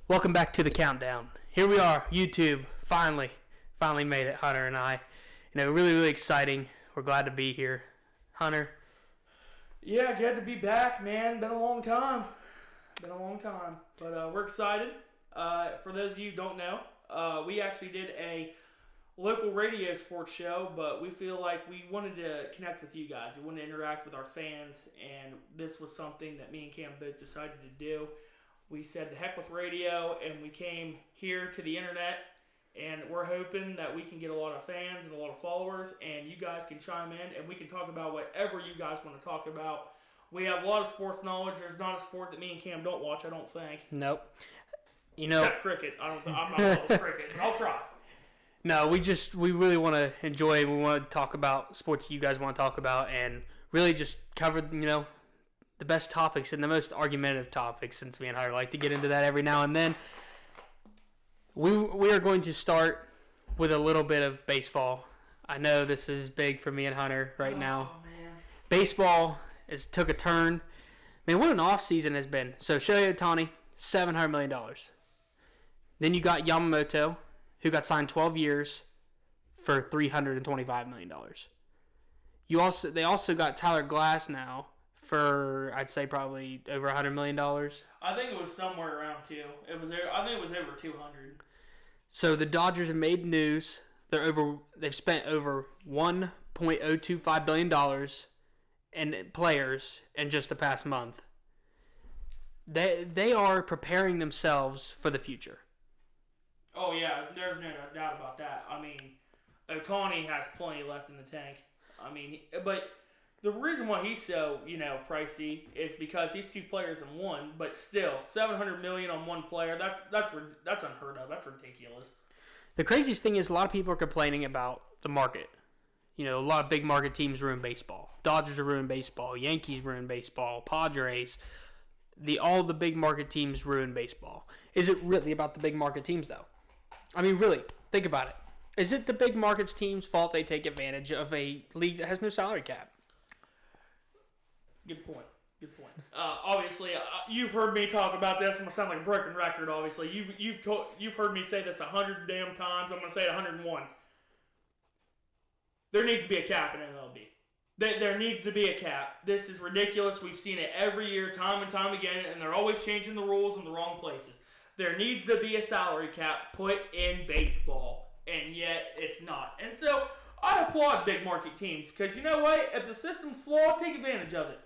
Welcome back to the countdown. Here we are, YouTube. Finally made it, Hunter and I. Really exciting. We're glad to be here. Hunter? Yeah, good to be back, man. Been a long time. But we're excited. For those of you who don't know, we actually did a local radio sports show, but we feel like we wanted to connect with you guys. We wanted to interact with our fans, and this was something that me and Cam both decided to do. We said the heck with radio, and we came here to the internet, and we're hoping that we can get a lot of fans and a lot of followers, and you guys can chime in, and we can talk about whatever you guys want to talk about. We have a lot of sports knowledge. There's not a sport that me and Cam don't watch, I don't think. Nope. Except cricket. I'm not well with cricket, but I'll try. No, we really want to enjoy. We want to talk about sports you guys want to talk about, and really just cover the best topics and the most argumentative topics, since me and Hunter like to get into that every now and then. We are going to start with a little bit of baseball. I know this is big for me and Hunter right now. Man. Baseball took a turn. Man, what an offseason has been. So Shohei Ohtani, $700 million. Then you got Yamamoto, who got signed 12 years for $325 million. They also got Tyler Glass now for, I'd say, probably over $100 million. I think it was somewhere around two. I think it was over 200. So the Dodgers have made news. They've spent over $1.025 billion in players in just the past month. They are preparing themselves for the future. Oh yeah, there's no doubt about that. I mean, Ohtani has plenty left in the tank. But the reason why he's so, pricey is because he's two players in one, but still, $700 million on one player, that's unheard of. That's ridiculous. The craziest thing is a lot of people are complaining about the market. A lot of big market teams ruin baseball. Dodgers are ruining baseball. Yankees ruin baseball. Padres. All the big market teams ruin baseball. Is it really about the big market teams, though? Really, think about it. Is it the big markets teams' fault they take advantage of a league that has no salary cap? Good point. Obviously, you've heard me talk about this. I'm gonna sound like a broken record. Obviously, you've heard me say this 100 damn times. I'm gonna say it 101. There needs to be a cap in MLB. There needs to be a cap. This is ridiculous. We've seen it every year, time and time again, and they're always changing the rules in the wrong places. There needs to be a salary cap put in baseball, and yet it's not. And so I applaud big market teams because you know what? If the system's flawed, take advantage of it.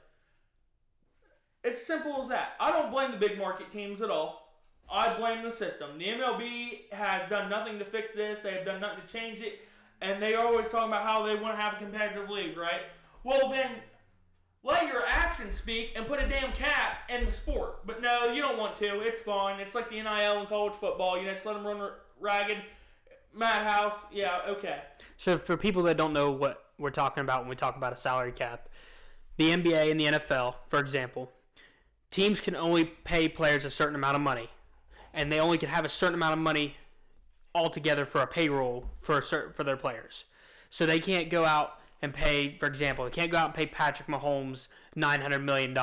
It's simple as that. I don't blame the big market teams at all. I blame the system. The MLB has done nothing to fix this. They have done nothing to change it. And they are always talking about how they want to have a competitive league, right? Well, then let your actions speak and put a damn cap in the sport. But no, you don't want to. It's fine. It's like the NIL in college football. Just let them run ragged. Madhouse. Yeah, okay. So for people that don't know what we're talking about when we talk about a salary cap, the NBA and the NFL, for example, teams can only pay players a certain amount of money, and they only can have a certain amount of money altogether for a payroll for their players. So they can't go out and pay, for example, they can't go out and pay Patrick Mahomes $900 million.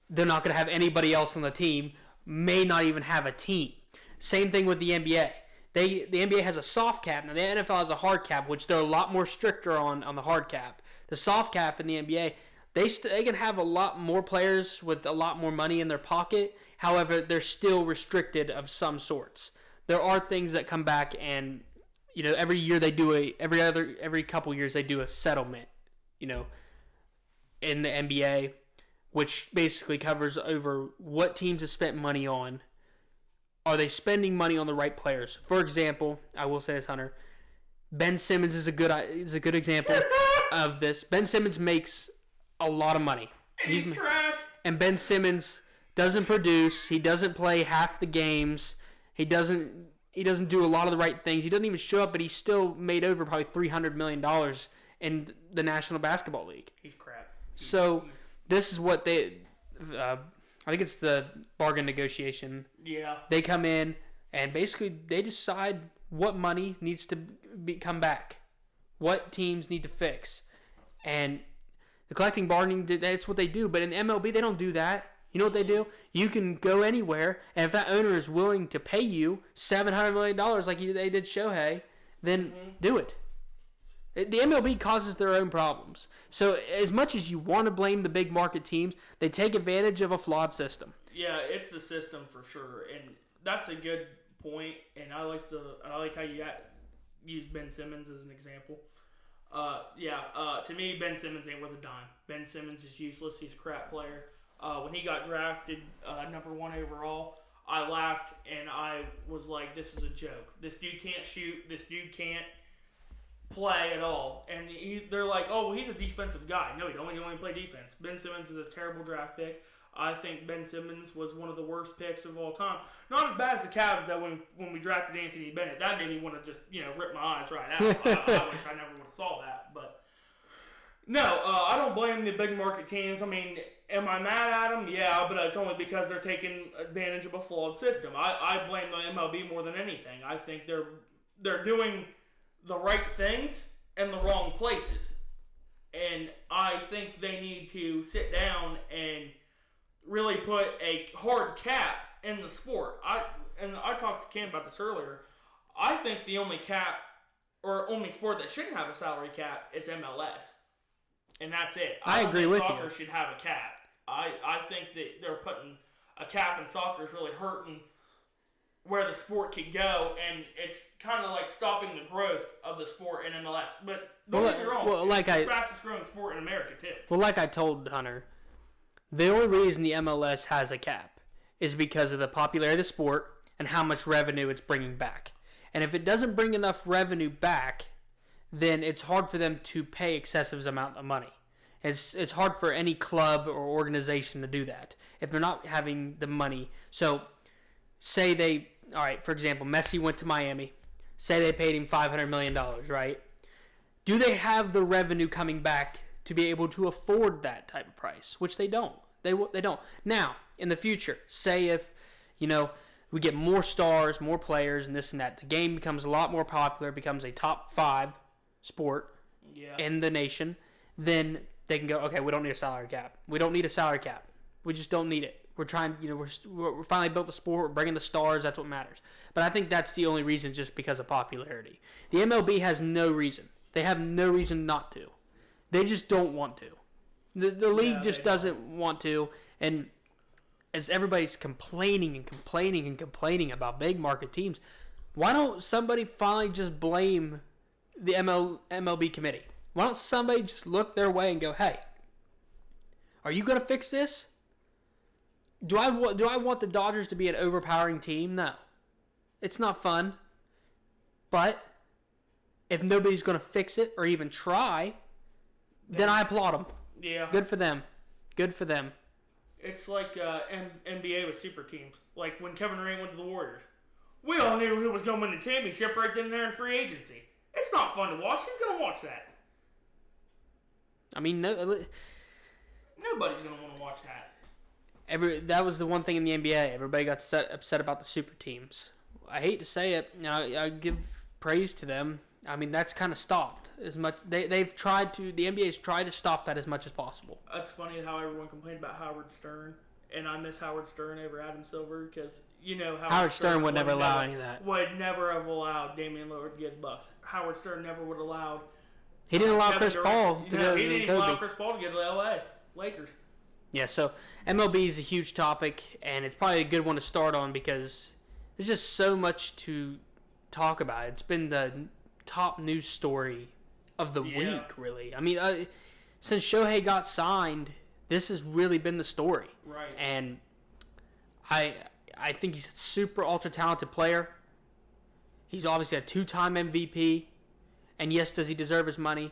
They're not going to have anybody else on the team, may not even have a team. Same thing with the NBA. The NBA has a soft cap. Now, the NFL has a hard cap, which they're a lot more stricter on the hard cap. The soft cap in the NBA, they can have a lot more players with a lot more money in their pocket. However, they're still restricted of some sorts. There are things that come back, and every year they do every couple years they do a settlement, in the NBA, which basically covers over what teams have spent money on. Are they spending money on the right players? For example, I will say this, Hunter, Ben Simmons is a good example of this. Ben Simmons makes a lot of money. He's trash. And Ben Simmons doesn't produce. He doesn't play half the games. He doesn't do a lot of the right things. He doesn't even show up, but he's still made over probably $300 million in the National Basketball League. He's crap. This is what they... I think it's the bargain negotiation. Yeah. They come in, and basically they decide what money needs to come back. What teams need to fix. And the collecting bargaining, that's what they do. But in MLB, they don't do that. You know what they do? You can go anywhere, and if that owner is willing to pay you $700 million like they did Shohei, then do it. The MLB causes their own problems. So as much as you want to blame the big market teams, they take advantage of a flawed system. Yeah, it's the system for sure, and that's a good point. And I like how you use Ben Simmons as an example. To me, Ben Simmons ain't worth a dime. Ben Simmons is useless. He's a crap player. When he got drafted number 1 overall, I laughed and I was like, "This is a joke. This dude can't shoot. This dude can't play at all." And they're like, "Oh, well, he's a defensive guy." No, he don't. He only play defense. Ben Simmons is a terrible draft pick. I think Ben Simmons was one of the worst picks of all time. Not as bad as the Cavs, though, when we drafted Anthony Bennett. That made me want to just, rip my eyes right out. I wish I never would have saw that. But, no, I don't blame the big market teams. I mean, am I mad at them? Yeah, but it's only because they're taking advantage of a flawed system. I blame the MLB more than anything. I think they're doing the right things in the wrong places. And I think they need to sit down and really put a hard cap in the sport. I talked to Cam about this earlier. I think the only cap or only sport that shouldn't have a salary cap is MLS, and that's it. I agree with you. Soccer should have a cap. I think that they're putting a cap in soccer is really hurting where the sport could go, and it's kind of like stopping the growth of the sport in MLS. But don't get me wrong, it's the fastest growing sport in America too. Well, like I told Hunter, the only reason the MLS has a cap is because of the popularity of the sport and how much revenue it's bringing back. And if it doesn't bring enough revenue back, then it's hard for them to pay excessive amount of money. It's hard for any club or organization to do that if they're not having the money. So, for example, Messi went to Miami. Say they paid him $500 million, right? Do they have the revenue coming back to be able to afford that type of price? Which they don't. They don't. Now, in the future, say if, we get more stars, more players, and this and that, the game becomes a lot more popular, becomes a top 5 sport in the nation, then they can go, okay, we don't need a salary cap. We don't need a salary cap. We just don't need it. We're trying, we're finally built the sport, we're bringing the stars, that's what matters. But I think that's the only reason, just because of popularity. The MLB has no reason. They have no reason not to. They just don't want to. The league just doesn't want to, and as everybody's complaining about big market teams, why don't somebody finally just blame the MLB committee? Why don't somebody just look their way and go, hey, are you going to fix this? Do I want the Dodgers to be an overpowering team? No. It's not fun. But if nobody's going to fix it or even try, then I applaud them. Yeah. Good for them. Good for them. It's like NBA with super teams. Like when Kevin Durant went to the Warriors. We all knew who was going to win the championship right then and there in free agency. It's not fun to watch. Who's going to watch that? I mean, nobody's going to want to watch that. That was the one thing in the NBA. Everybody got upset about the super teams. I hate to say it. I give praise to them. I mean, that's kind of stopped as much. They've tried to. The NBA's tried to stop that as much as possible. It's funny how everyone complained about Howard Stern, and I miss Howard Stern over Adam Silver because Howard Stern would never allow any of that. Would never have allowed Damian Lillard to get the Bucks. Howard Stern never would have allowed. He didn't allow Chris Paul to go to Kobe. He didn't allow Chris Paul to go to the LA Lakers. Yeah, so MLB is a huge topic, and it's probably a good one to start on because there's just so much to talk about. It's been the top news story of the week, really. I mean, since Shohei got signed, this has really been the story. Right. And I think he's a super ultra talented player. He's obviously a 2-time MVP. And yes, does he deserve his money?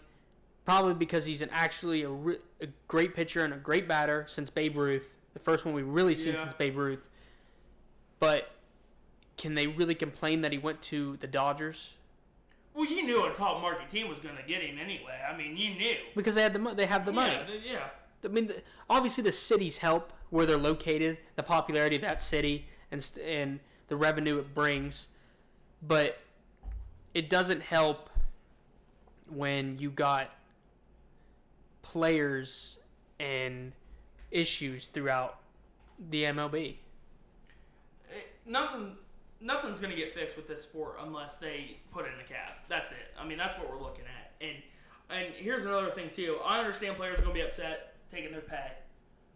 Probably because he's actually a great pitcher and a great batter since Babe Ruth. The first one we've really seen since Babe Ruth. But can they really complain that he went to the Dodgers? Well, you knew a top market team was going to get him anyway. I mean, you knew. Because they have the money. Yeah. I mean, obviously the cities help where they're located, the popularity of that city, and the revenue it brings. But it doesn't help when you got players and issues throughout the MLB. Nothing's going to get fixed with this sport unless they put in a cap. That's it. I mean, that's what we're looking at. And here's another thing, too. I understand players are going to be upset taking their pay.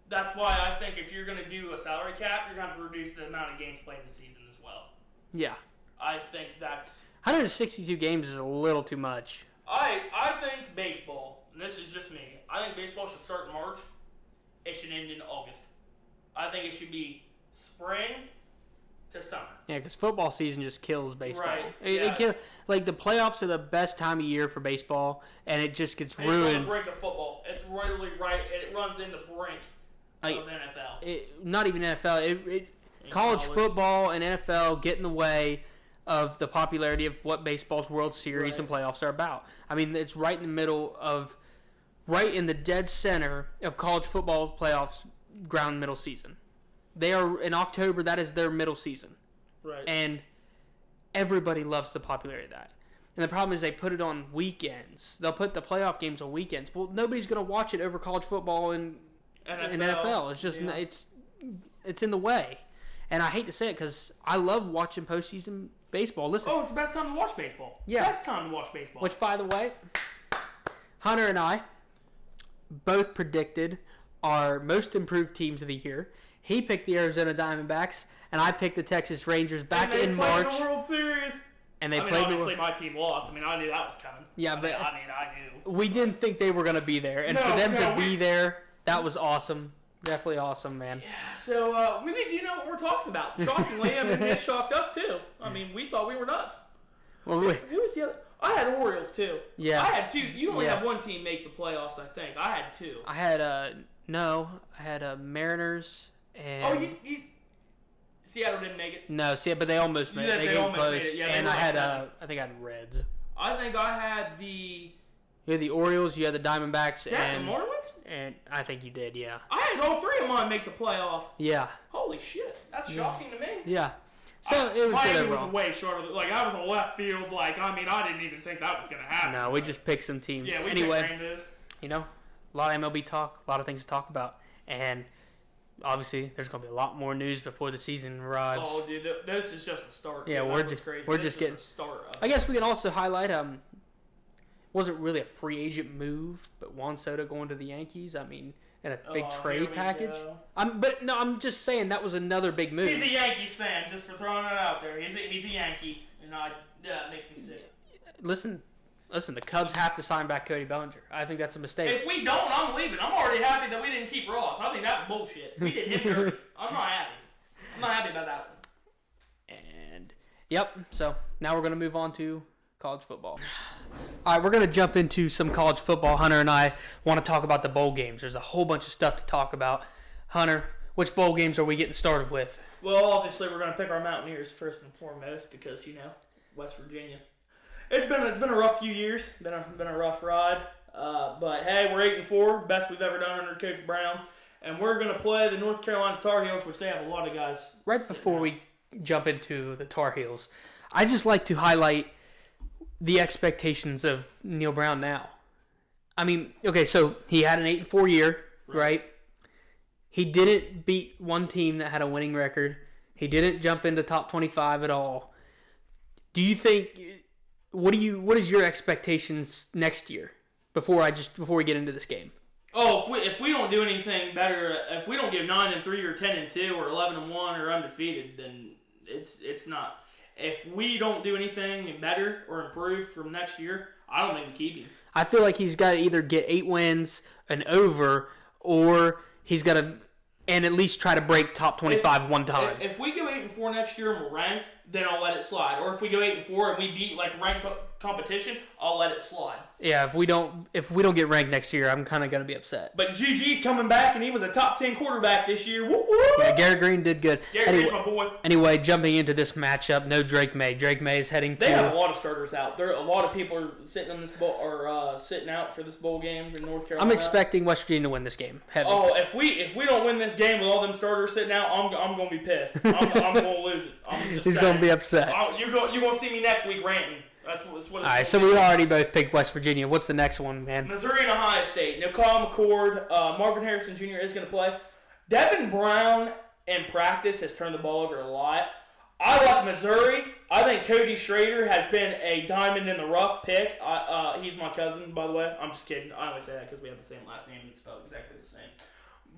That's why I think if you're going to do a salary cap, you're going to have to reduce the amount of games played in the season as well. Yeah. I think that's... 162 games is a little too much. I think baseball, and this is just me, I think baseball should start in March. It should end in August. I think it should be spring to summer. Yeah, because football season just kills baseball. Right, It like, the playoffs are the best time of year for baseball, and it just gets and it's on ruined. the brink of football. It's really right. It runs in the brink of NFL. Not even NFL. College football and NFL get in the way of the popularity of what baseball's World Series and playoffs are about. I mean, it's right in the middle of, right in the dead center of college football playoffs ground middle season. They are, in October, that is their middle season. Right. And everybody loves the popularity of that. And the problem is they put it on weekends. They'll put the playoff games on weekends. Well, nobody's going to watch it over college football and NFL. It's just, it's in the way. And I hate to say it because I love watching postseason baseball. Listen. Oh, it's the best time to watch baseball. Yeah. Best time to watch baseball. Which, by the way, Hunter and I both predicted our most improved teams of the year. He picked the Arizona Diamondbacks, and I picked the Texas Rangers back in March. And they played the World Series. And they played obviously my team lost. I mean, I knew that was coming. Yeah, I knew. We didn't think they were going to be there. And for them to be there, that was awesome. Definitely awesome, man. Yeah, so we do know what we're talking about. Shockingly, I mean, it shocked us too. I mean, we thought we were nuts. Well, who was the other? I had Orioles too. Yeah. I had two. You only have one team make the playoffs, I think. I had two. I had I had Mariners and. Oh, you Seattle didn't make it. No, but they almost made it. They came close. Made it. Yeah, and I had I think I had Reds. I think I had the. You had the Orioles, you had the Diamondbacks, and the Marlins? And I think you did, yeah. I had all three of mine make the playoffs. Yeah. Holy shit, that's shocking to me. Yeah. So it was good overall. Was way shorter. Like, I was a left field. Like, I mean, I didn't even think that was going to happen. No, we just picked some teams. Yeah, we anyway, picked a lot of MLB talk, a lot of things to talk about. And obviously, there's going to be a lot more news before the season arrives. Oh, dude, this is just the start. Yeah, we're just getting the start of it. I guess we can also highlight wasn't really a free agent move, but Juan Soto going to the Yankees. I mean, and a big trade package. I'm just saying that was another big move. He's a Yankees fan, just for throwing it out there. He's a Yankee, and that makes me sick. Listen, the Cubs have to sign back Cody Bellinger. I think that's a mistake. If we don't, I'm leaving. I'm already happy that we didn't keep Ross. I think that's bullshit. We did him dirty. I'm not happy. I'm not happy about that one. And so now we're gonna move on to college football. All right, we're going to jump into some college football. Hunter and I want to talk about the bowl games. There's a whole bunch of stuff to talk about. Hunter, which bowl games are we getting started with? Well, obviously we're going to pick our Mountaineers first and foremost because, West Virginia. It's been a rough few years. Been a rough ride. But hey, we're 8-4, best we've ever done under Coach Brown, and we're going to play the North Carolina Tar Heels, which they have a lot of guys. Right before we jump into the Tar Heels, I just like to highlight the expectations of Neil Brown now. I mean, okay, so he had an 8-4 year, right? He didn't beat one team that had a winning record. He didn't jump into top 25 at all. Do you think? What is your expectations next year? Before we get into this game. Oh, if we don't do anything better, if we don't get 9-3 or 10-2 or 11-1 or undefeated, then it's not. If we don't do anything better or improve from next year, I don't think we keep him. I feel like he's got to either get 8 wins and over, or he's got to, and at least try to break top 25 one time. If we go 8-4 next year and we're ranked, then I'll let it slide. Or if we go 8-4 and we beat ranked competition, I'll let it slide. Yeah, if we don't get ranked next year, I'm kind of gonna be upset. But GG's coming back, and he was a top 10 quarterback this year. Woo woo! Yeah, Garrett Green did good. Green's my boy. Anyway, jumping into this matchup, no Drake May. Drake May is heading to. They have a lot of starters out. A lot of people are sitting on this bowl or sitting out for this bowl games in North Carolina. I'm expecting West Virginia to win this game. Heavy. Oh, if we don't win this game with all them starters sitting out, I'm gonna be pissed. I'm gonna lose it. He's gonna be upset. You're gonna see me next week ranting. That's what it's. All right, so we already both picked West Virginia. What's the next one, man? Missouri and Ohio State. Kyle McCord, Marvin Harrison Jr. is going to play. Devin Brown in practice has turned the ball over a lot. I like Missouri. I think Cody Schrader has been a diamond in the rough pick. He's my cousin, by the way. I'm just kidding. I always say that because we have the same last name and it's spelled exactly the same.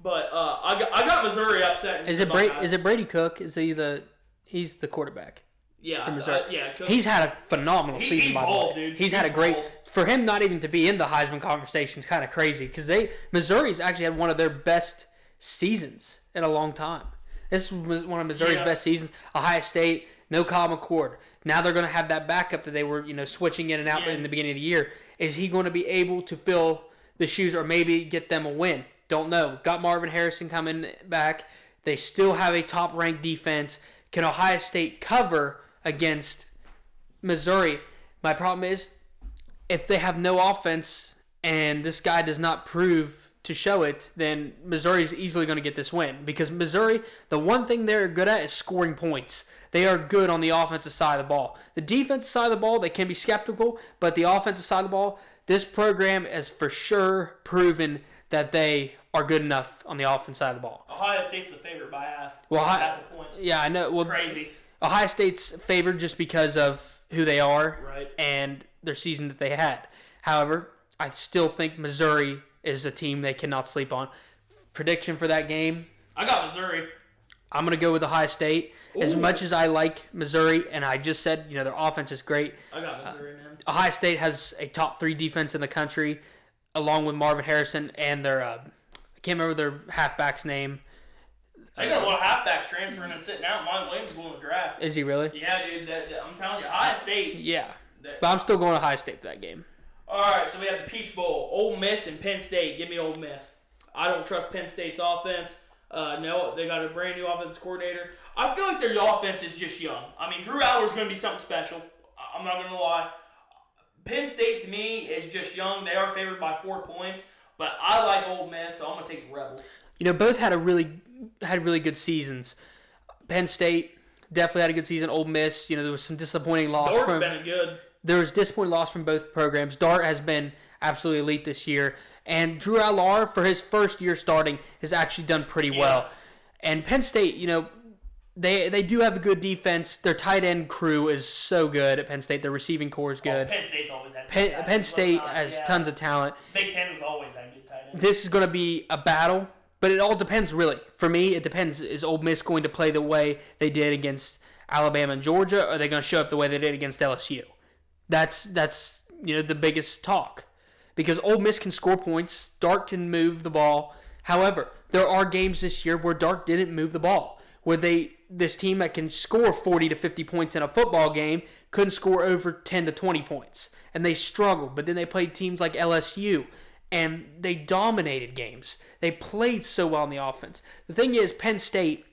But I got Missouri upset. Is it Brady Cook? He's the quarterback? Yeah, for Missouri. Cook. He's had a phenomenal season. He's by the bald, way. dude. He's had a great. For him not even to be in the Heisman conversation is kind of crazy because Missouri's actually had one of their best seasons in a long time. This was one of Missouri's best seasons. Ohio State, no Kyle McCord. Now they're going to have that backup that they were, switching in and out in the beginning of the year. Is he going to be able to fill the shoes or maybe get them a win? Don't know. Got Marvin Harrison coming back. They still have a top-ranked defense. Can Ohio State cover against Missouri? My problem is if they have no offense and this guy does not prove to show it, then Missouri's easily going to get this win. Because Missouri, the one thing they're good at is scoring points. They are good on the offensive side of the ball. The defensive side of the ball, they can be skeptical, but the offensive side of the ball, this program has for sure proven that they are good enough on the offensive side of the ball. Ohio State's the favorite by half. Well, that's the point. Yeah, I know. Well, crazy. Ohio State's favored just because of who they are right. and their season that they had. However, I still think Missouri is a team they cannot sleep on. Prediction for that game? I got Missouri. I'm going to go with Ohio State. Ooh. As much as I like Missouri, and I just said, their offense is great. I got Missouri, man. Ohio State has a top 3 defense in the country, along with Marvin Harrison and their, I can't remember their halfback's name. They got a lot of halfbacks transferring and sitting out. Mine Williams going to draft. Is he really? Yeah, dude. I'm telling you, Ohio State. Yeah. But I'm still going to Ohio State for that game. All right, so we have the Peach Bowl. Ole Miss and Penn State. Give me Ole Miss. I don't trust Penn State's offense. No, they got a brand new offense coordinator. I feel like their offense is just young. I mean, Drew Aller's going to be something special. I'm not going to lie. Penn State, to me, is just young. They are favored by 4 points, but I like Ole Miss, so I'm going to take the Rebels. Both had really good seasons. Penn State definitely had a good season. Ole Miss, there was some disappointing loss. Dart's been good. There was disappointing loss from both programs. Dart has been absolutely elite this year. And Drew Aller, for his first year starting, has actually done pretty well. And Penn State, they do have a good defense. Their tight end crew is so good at Penn State. Their receiving core is good. Penn State's always had Penn State has tons of talent. Big Ten has always had good tight ends. This is going to be a battle, but it all depends, really. For me, it depends. Is Ole Miss going to play the way they did against Alabama and Georgia, or are they going to show up the way they did against LSU? That's the biggest talk. Because Ole Miss can score points, Dart can move the ball. However, there are games this year where Dart didn't move the ball. Where this team that can score 40 to 50 points in a football game couldn't score over 10 to 20 points. And they struggled. But then they played teams like LSU, and they dominated games. They played so well on the offense. The thing is, Penn State,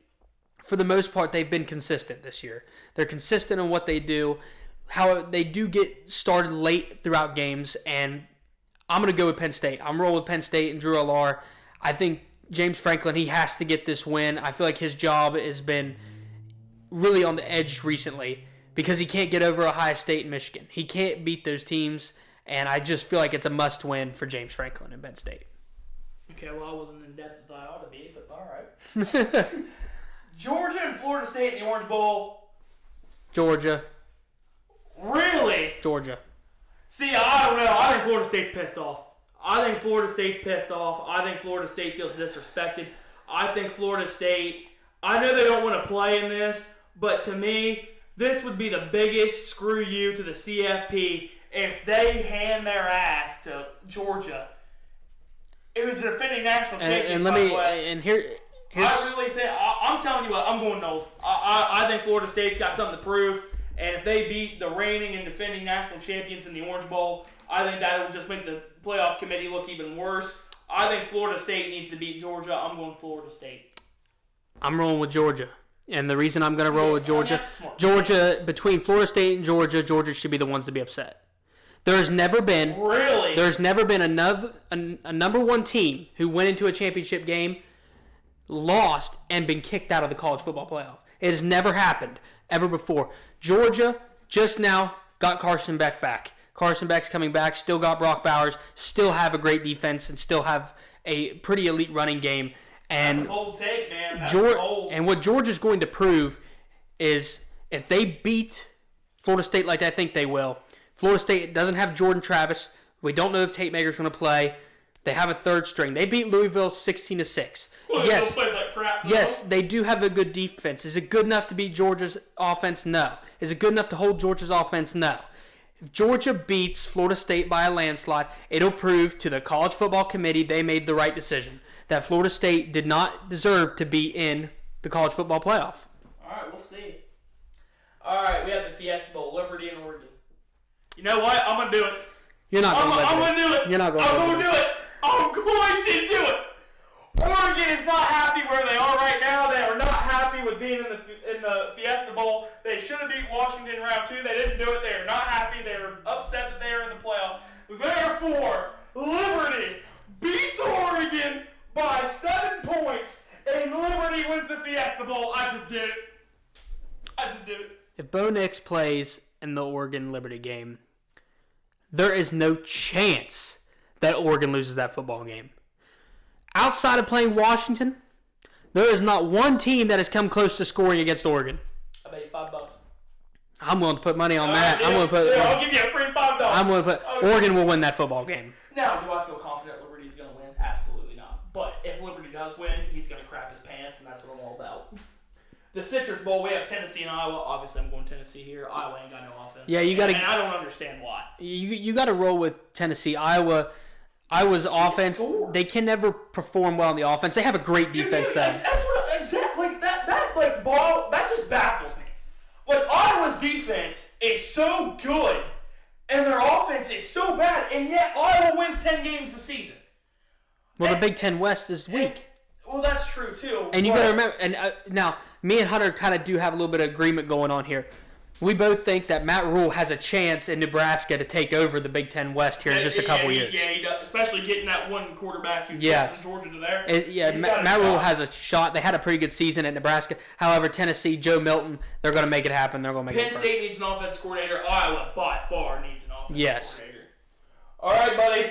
for the most part, they've been consistent this year. They're consistent in what they do. How they do get started late throughout games, and I'm going to go with Penn State. I'm rolling with Penn State and Drew Aller. I think James Franklin, he has to get this win. I feel like his job has been really on the edge recently because he can't get over Ohio State and Michigan. He can't beat those teams, and I just feel like it's a must-win for James Franklin and Penn State. Okay, well, I wasn't in depth as I ought to be, but all right. Georgia and Florida State in the Orange Bowl. Georgia. Really? Georgia. See, I don't know. I think Florida State's pissed off. I think Florida State's pissed off. I think Florida State feels disrespected. I think Florida State, I know they don't want to play in this, but to me, this would be the biggest screw you to the CFP if they hand their ass to Georgia. It was the defending national champions, by the way. I really think, I'm telling you what, I'm going Noles. I think Florida State's got something to prove. And if they beat the reigning and defending national champions in the Orange Bowl, I think that will just make the playoff committee look even worse. I think Florida State needs to beat Georgia. I'm going Florida State. I'm rolling with Georgia. And the reason I'm going to roll with Georgia, between Florida State and Georgia should be the ones to be upset. There's never been a number one team who went into a championship game, lost, and been kicked out of the college football playoff. It has never happened ever before. Georgia just now got Carson Beck back. Carson Beck's coming back, still got Brock Bowers, still have a great defense, and still have a pretty elite running game. And That's a bold take, man. That's bold. And what Georgia's going to prove is if they beat Florida State like I think they will, Florida State doesn't have Jordan Travis. We don't know if Tate Maker's going to play. They have a third string. They beat Louisville 16-6. Well, yes, play like crap, yes, they do have a good defense. Is it good enough to beat Georgia's offense? No. Is it good enough to hold Georgia's offense? No. If Georgia beats Florida State by a landslide, it'll prove to the College Football Committee they made the right decision. That Florida State did not deserve to be in the College Football Playoff. All right, we'll see. All right, we have the Fiesta Bowl, Liberty and Oregon. You know what? I'm going to do it. You're not going to do it. I'm going to do it. You're not going I'm going to do it. I'm going to do it. Oregon is not happy where they are right now. They are not happy with being in the Fiesta Bowl. They should have beat Washington in round 2. They didn't do it. They are not happy. They are upset that they are in the playoff. Therefore, Liberty beats Oregon by 7 points, and Liberty wins the Fiesta Bowl. I just did it. If Bo Nix plays in the Oregon-Liberty game, there is no chance that Oregon loses that football game. Outside of playing Washington, there is not one team that has come close to scoring against Oregon. I bet you $5. I'm willing to put money on that. I'll give you a free $5. I'm willing to put Oregon will win that football game. Now, do I feel confident Liberty's going to win? Absolutely not. But if Liberty does win, he's going to crap his pants, and that's what I'm all about. The Citrus Bowl, we have Tennessee and Iowa. Obviously, I'm going Tennessee here. Iowa ain't got no offense. Yeah, you got to. And I don't understand why. You got to roll with Tennessee. Iowa's offense, they can never perform well on the offense. They have a great defense, though. That's what exactly that just baffles me. Like, Iowa's defense is so good, and their offense is so bad, and yet Iowa wins 10 games a season. Well, the Big Ten West is weak. Well, that's true, too. And you got to remember, and now, me and Hunter kind of do have a little bit of agreement going on here. We both think that Matt Rule has a chance in Nebraska to take over the Big Ten West here in just a couple years. Yeah, he does, especially getting that one quarterback who from Georgia to there. Matt Rule has a shot. They had a pretty good season at Nebraska. However, Tennessee, Joe Milton, they're going to make it happen. They're going to make Penn it State needs an offense coordinator. Iowa, by far, needs an offense coordinator. Yes. All right, buddy.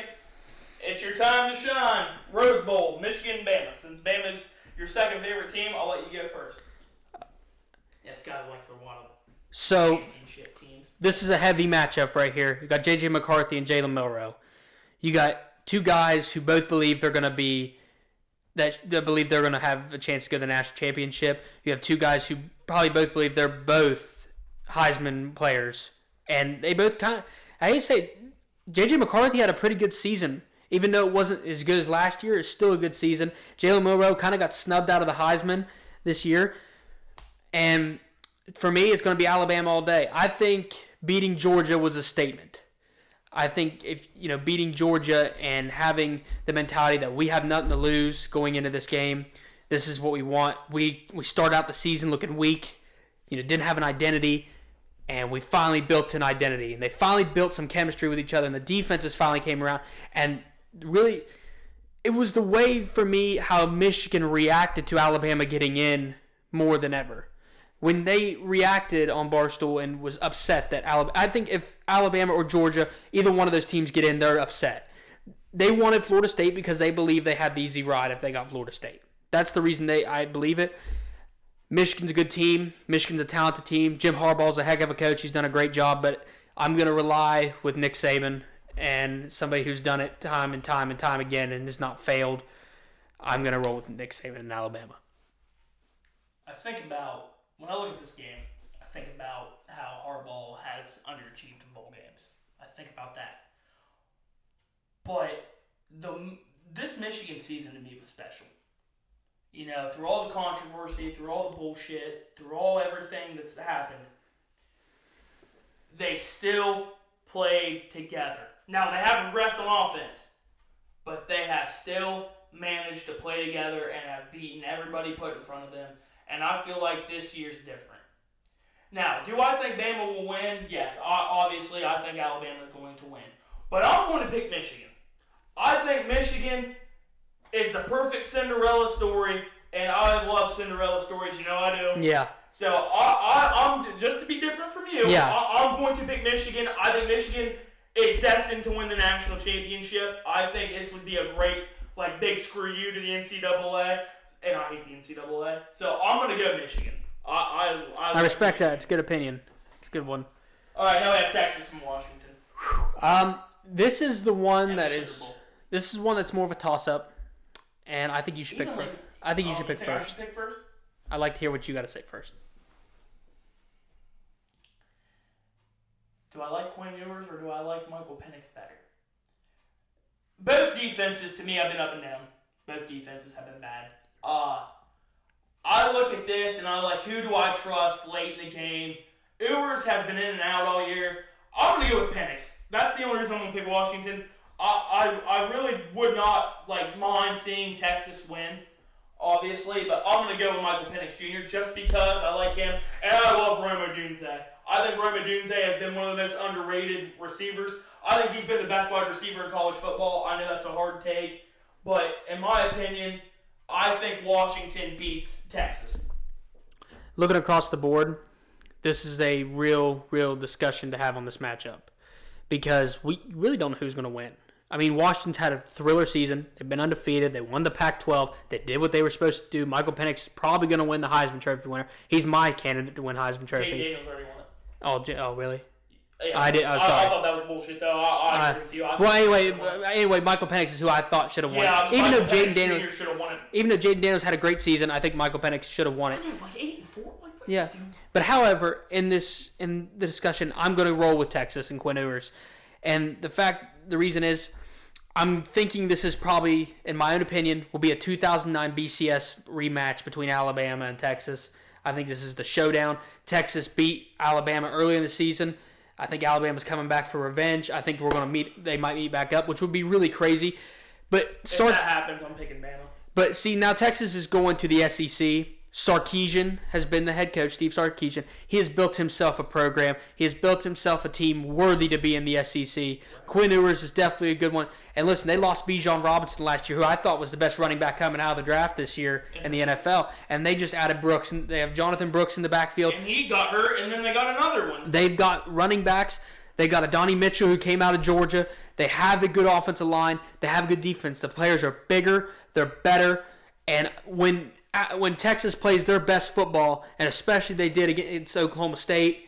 It's your time to shine. Rose Bowl, Michigan, Bama. Since Bama's your second favorite team, I'll let you go first. Yeah, Scott likes to want So, championship teams. This is a heavy matchup right here. You got J.J. McCarthy and Jalen Milroe. You got two guys who both believe they're going to be believe they're going to have a chance to go to the national championship. You have two guys who probably both believe they're both Heisman players, and they both kind of. I hate to say, J.J. McCarthy had a pretty good season. Even though it wasn't as good as last year, it's still a good season. Jalen Milroe kind of got snubbed out of the Heisman this year. And for me, it's going to be Alabama all day. I think beating Georgia was a statement. I think if beating Georgia and having the mentality that we have nothing to lose going into this game, this is what we want. We start out the season looking weak, didn't have an identity, and we finally built an identity. And they finally built some chemistry with each other, and the defenses finally came around. And really, it was the way for me how Michigan reacted to Alabama getting in more than ever. When they reacted on Barstool and was upset that I think if Alabama or Georgia, either one of those teams get in, they're upset. They wanted Florida State because they believe they had the easy ride if they got Florida State. That's the reason I believe it. Michigan's a good team. Michigan's a talented team. Jim Harbaugh's a heck of a coach. He's done a great job, but I'm going to rely with Nick Saban and somebody who's done it time and time and time again and has not failed. I'm going to roll with Nick Saban in Alabama. When I look at this game, I think about how Harbaugh has underachieved in bowl games. I think about that. But this Michigan season to me was special. Through all the controversy, through all the bullshit, through all everything that's happened, they still played together. Now, they have regressed on offense, but they have still managed to play together and have beaten everybody put in front of them. And I feel like this year's different. Now, do I think Bama will win? Yes. Obviously, I think Alabama is going to win. But I'm going to pick Michigan. I think Michigan is the perfect Cinderella story, and I love Cinderella stories. I do. Yeah. So, I'm just to be different from you, I'm going to pick Michigan. I think Michigan is destined to win the national championship. I think this would be a great, big screw you to the NCAA. and I hate the NCAA. So I'm going to go Michigan. I respect that. It's a good opinion. It's a good one. All right, now we have Texas and Washington. This is the one And that the is. Super Bowl. This is one that's more of a toss-up, and I think you should pick Even first. like- I think you should you pick think I first. should pick first? I'd like to hear what you got to say first. Do I like Quinn Ewers or do I like Michael Penix better? Both defenses, to me, have been up and down. Both defenses have been bad. I look at this and I'm like, who do I trust late in the game? Ewers has been in and out all year. I'm going to go with Penix. That's the only reason I'm going to pick Washington. I really would not mind seeing Texas win, obviously, but I'm going to go with Michael Penix Jr. just because I like him, and I love Rome Odunze. I think Rome Odunze has been one of the most underrated receivers. I think he's been the best wide receiver in college football. I know that's a hard take, but in my opinion, I think Washington beats Texas. Looking across the board, this is a real discussion to have on this matchup because we really don't know who's going to win. I mean, Washington's had a thriller season. They've been undefeated. They won the Pac-12. They did what they were supposed to do. Michael Penix is probably going to win the Heisman Trophy winner. He's my candidate to win Heisman Trophy. Jay Daniels already won it. Oh, really? Yeah, I did. Oh, I sorry. thought that was bullshit, though. I agree with you. Anyway, Michael Penix is who I thought should have won. Yeah, Even Michael though Jaden Penix Daniels, Jr. should have won it. even though Jaden Daniels had a great season, I think Michael Penix should have won it. I know, like 8-4. What Yeah, but however, in the discussion, I'm going to roll with Texas and Quinn Ewers, and the reason is, I'm thinking this is probably, in my own opinion, will be a 2009 BCS rematch between Alabama and Texas. I think this is the showdown. Texas beat Alabama early in the season. I think Alabama's coming back for revenge. I think they might meet back up, which would be really crazy. But If that happens, I'm picking Bama. But see, now Texas is going to the SEC. Sarkisian has been the head coach, Steve Sarkisian. He has built himself a program. He has built himself a team worthy to be in the SEC. Quinn Ewers is definitely a good one. And listen, they lost Bijan Robinson last year, who I thought was the best running back coming out of the draft this year in the NFL. And they just added Brooks. And they have Jonathan Brooks in the backfield. And he got hurt, and then they got another one. They've got running backs. They got a Donnie Mitchell who came out of Georgia. They have a good offensive line. They have a good defense. The players are bigger. They're better. And when Texas plays their best football, and especially they did against Oklahoma State,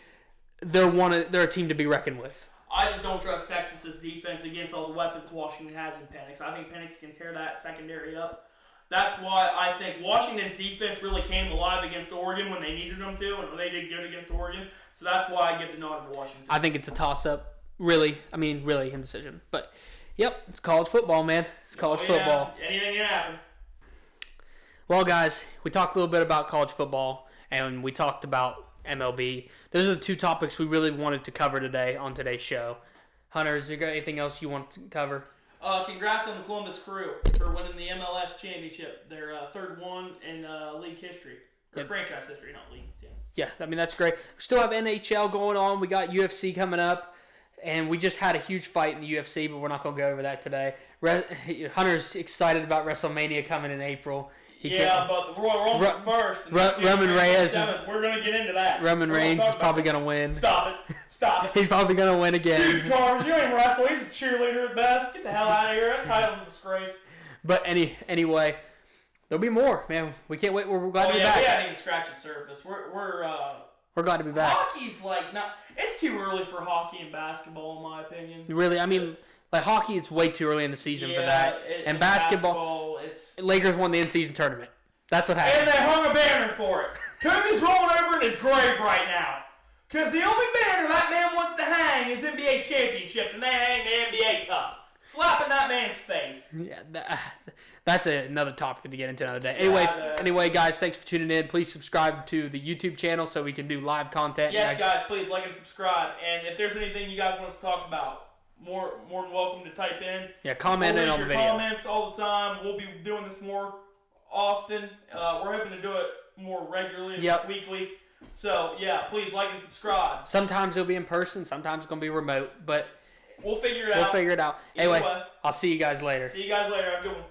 they're a team to be reckoned with. I just don't trust Texas's defense against all the weapons Washington has in Penix. I think Penix can tear that secondary up. That's why I think Washington's defense really came alive against Oregon when they needed them to, and they did good against Oregon. So that's why I give the nod to Washington. I think it's a toss-up. Really, indecision. But, yep, it's college football, man. It's college football. Anything can happen. Well, guys, we talked a little bit about college football, and we talked about MLB. Those are the two topics we really wanted to cover today on today's show. Hunter, is there anything else you want to cover? Congrats on the Columbus Crew for winning the MLS championship, their third one in league history. Or franchise history, not league. Yeah, I mean, that's great. We still have NHL going on. We got UFC coming up. And we just had a huge fight in the UFC, but we're not going to go over that today. Hunter's excited about WrestleMania coming in April. But the Royal Rumble's first. Roman Reyes. We're going to get into that. Roman Reigns is probably going to win. Stop it. He's probably going to win again. Dude's garbage. You ain't wrestle. He's a cheerleader at best. Get the hell out of here. That title's a disgrace. But anyway, there'll be more, man. We can't wait. We're glad to be back. We haven't even scratched the surface. We're glad to be back. Hockey's it's too early for hockey and basketball, in my opinion. Really, I mean, hockey, it's way too early in the season for that. And basketball, Lakers won the in-season tournament. That's what happened. And they hung a banner for it. Kobe's rolling over in his grave right now. Because the only banner that man wants to hang is NBA championships, and they hang the NBA Cup. Slapping that man's face. Yeah, that's another topic to get into another day. Anyway, guys, thanks for tuning in. Please subscribe to the YouTube channel so we can do live content. Yes, guys, please like and subscribe. And if there's anything you guys want us to talk about, more than welcome to type in. Yeah, comment in on the video. Comments all the time. We'll be doing this more often. We're hoping to do it more regularly, weekly. So, yeah, please like and subscribe. Sometimes it'll be in person. Sometimes it's going to be remote. But we'll figure it out. Anyway, I'll see you guys later. Have a good one.